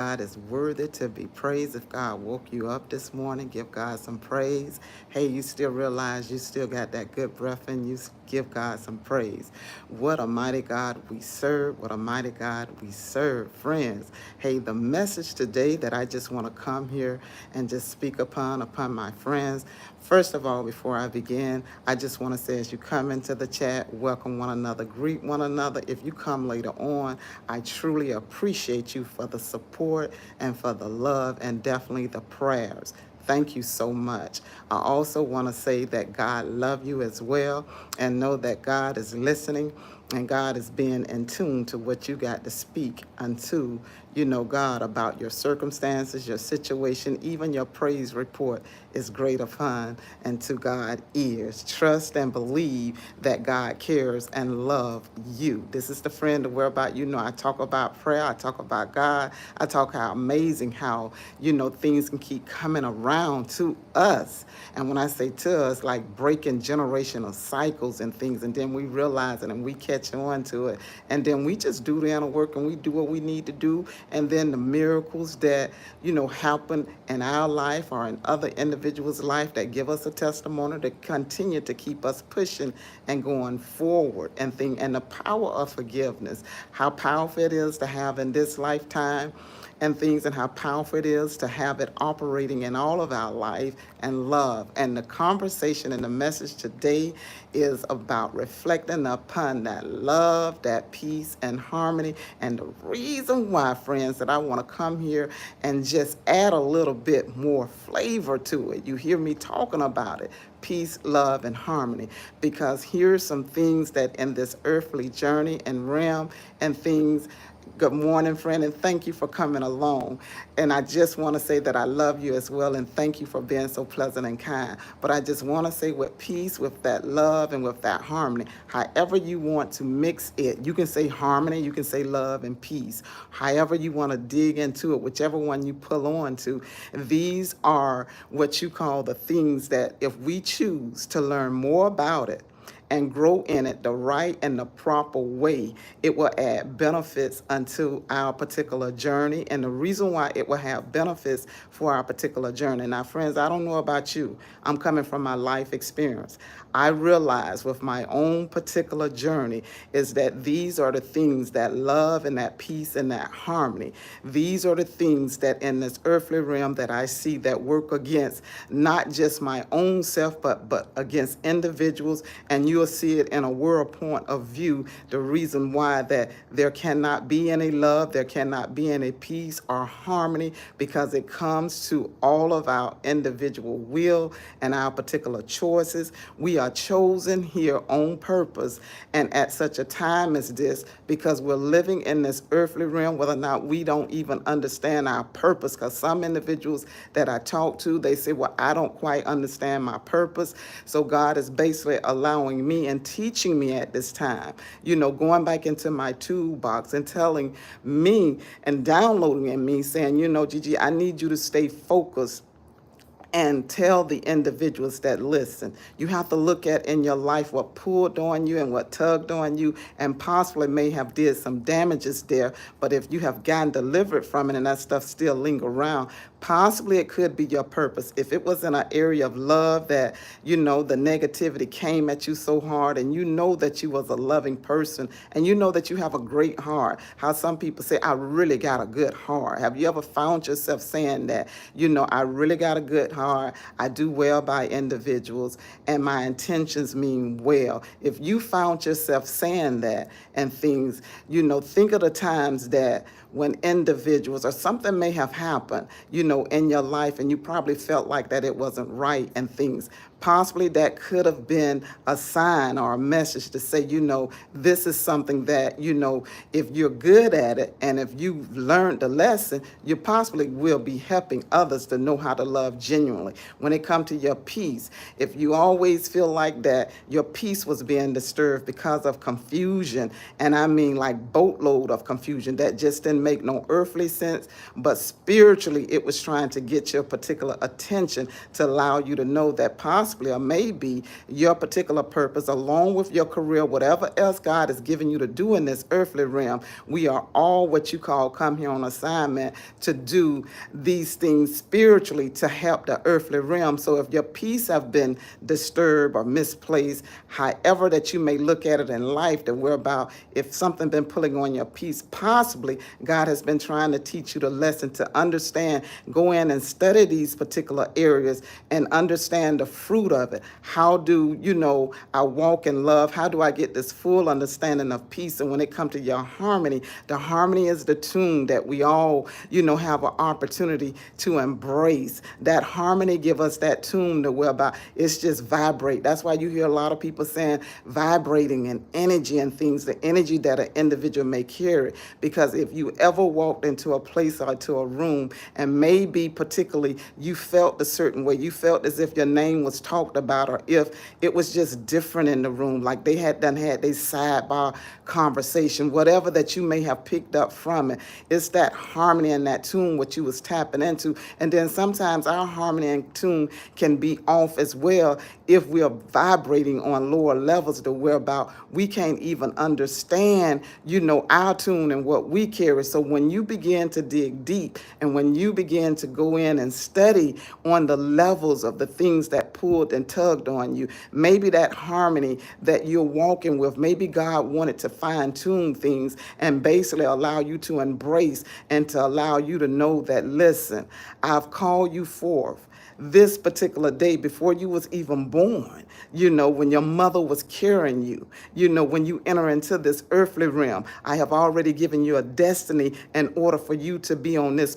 God is worthy to be praised. If God woke you up this morning, give God some praise. Hey, you still realize you still got that good breath in you. Give God some praise. What a mighty God we serve. What a mighty God we serve. Friends, hey, the message today that I just want to come here and just speak upon my friends. First of all, before I begin, I just want to say as you come into the chat, welcome one another, greet one another. If you come later on, I truly appreciate you for the support and for the love and definitely the prayers. Thank you so much. I also want to say that God love you as well and know that God is listening and God is being in tune to what you got to speak unto, God, about your circumstances, your situation, even your praise report is great fun and to God ears. Trust and believe that God cares and love you. This is the friend where about, I talk about prayer, I talk about God, I talk how amazing how, things can keep coming around to us. And when I say to us, like breaking generational cycles and things, and then we realize it and we catch on to it. And then we just do the inner work and we do what we need to do. And then the miracles that, happen in our life or in other individuals' life that give us a testimony to continue to keep us pushing and going forward and the power of forgiveness, how powerful it is to have in this lifetime and things and how powerful it is to have it operating in all of our life and love. And the conversation and the message today is about reflecting upon that love, that peace and harmony. And the reason why, friends, that I want to come here and just add a little bit more flavor to it. You hear me talking about it. Peace, love, and harmony. Because here's some things that in this earthly journey and realm and things. Good morning, friend, and thank you for coming along. And I just want to say that I love you as well, and thank you for being so pleasant and kind. But I just want to say with peace, with that love, and with that harmony, however you want to mix it, you can say harmony, you can say love and peace. However you want to dig into it, whichever one you pull on to, these are what you call the things that if we choose to learn more about it, and grow in it the right and the proper way, it will add benefits unto our particular journey. And the reason why it will have benefits for our particular journey. Now, friends, I don't know about you. I'm coming from my life experience. I realize with my own particular journey is that these are the things that love and that peace and that harmony. These are the things that in this earthly realm that I see that work against not just my own self, but against individuals. And you'll see it in a world point of view, the reason why that there cannot be any love, there cannot be any peace or harmony, because it comes to all of our individual will and our particular choices. We are chosen here on purpose and at such a time as this because we're living in this earthly realm, whether or not we don't even understand our purpose. Because some individuals that I talk to, they say, well, I don't quite understand my purpose. So God is basically allowing me and teaching me at this time, going back into my toolbox and telling me and downloading in me saying, Gigi, I need you to stay focused and tell the individuals that listen. You have to look at in your life what pulled on you and what tugged on you and possibly may have did some damages there. But if you have gotten delivered from it and that stuff still linger around, possibly it could be your purpose. If it was in an area of love that, the negativity came at you so hard and you know that you was a loving person and you know that you have a great heart. How some people say, I really got a good heart. Have you ever found yourself saying that, I really got a good heart. I do well by individuals and my intentions mean well. If you found yourself saying that and things, think of the times that when individuals or something may have happened, in your life and you probably felt like that it wasn't right and things. Possibly that could have been a sign or a message to say, this is something that, if you're good at it and if you've learned the lesson, you possibly will be helping others to know how to love genuinely. When it comes to your peace, if you always feel like that your peace was being disturbed because of confusion, and I mean like boatload of confusion that just didn't didn't make no earthly sense, but spiritually it was trying to get your particular attention to allow you to know that possibly or maybe your particular purpose, along with your career, whatever else God has given you to do in this earthly realm, we are all what you call come here on assignment to do these things spiritually to help the earthly realm. So if your peace have been disturbed or misplaced, however that you may look at it in life, that we're about, if something been pulling on your peace, possibly God has been trying to teach you the lesson to understand, go in and study these particular areas and understand the fruit of it. How do, I walk in love? How do I get this full understanding of peace? And when it comes to your harmony, the harmony is the tune that we all, have an opportunity to embrace. That harmony give us that tune that we're about. It's just vibrate. That's why you hear a lot of people saying vibrating and energy and things, the energy that an individual may carry. Because if you ever walked into a place or to a room and maybe particularly you felt a certain way, you felt as if your name was talked about, or if it was just different in the room, like they had their sidebar conversation, whatever that you may have picked up from it, it's that harmony and that tune what you was tapping into. And then sometimes our harmony and tune can be off as well if we are vibrating on lower levels to where about we can't even understand, our tune and what we carry. So when you begin to dig deep and when you begin to go in and study on the levels of the things that pulled and tugged on you, maybe that harmony that you're walking with, maybe God wanted to fine tune things and basically allow you to embrace and to allow you to know that, listen, I've called you forth this particular day before you was even born, when your mother was carrying you, when you enter into this earthly realm, I have already given you a destiny in order for you to be on this